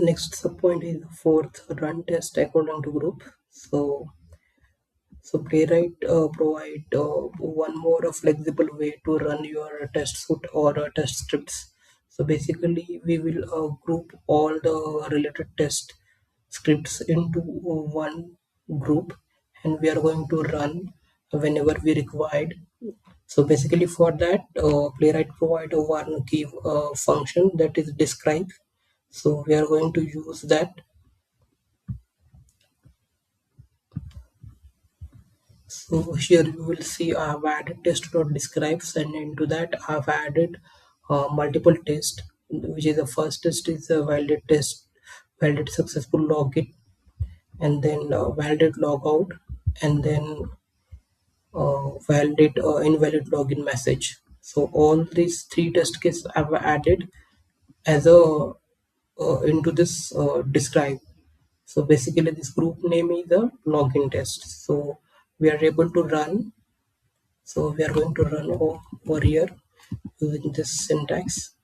Next subpoint is the fourth, run test according to group. So Playwright provide one more flexible way to run your test suite or test scripts. So basically, we will group all the related test scripts into one group, and we are going to run whenever we required. So basically, for that, Playwright provide a one key function that is describe. So we are going to use that. So here you will see I have added test.describes, and into that I have added multiple tests, which is the first test is a validate test, validate successful login, and then validate logout, and then validate invalid login message. So all these three test cases I've added as a into this describe. So basically this group name is the login test. So we are able to run. So we are going to run over here using this syntax.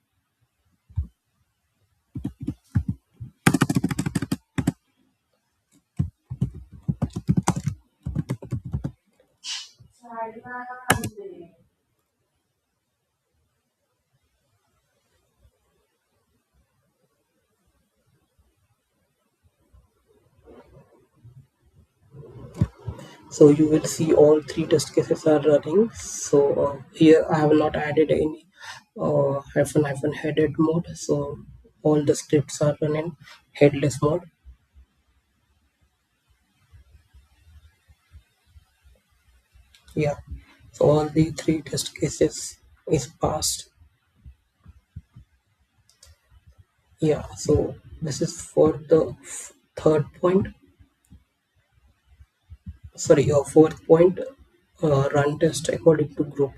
So you will see all three test cases are running. So here I have not added any hyphen headed mode. So all the scripts are running headless mode. Yeah. So all the three test cases is passed. Yeah. So this is for the third point. Sorry, your fourth point, run test according to group.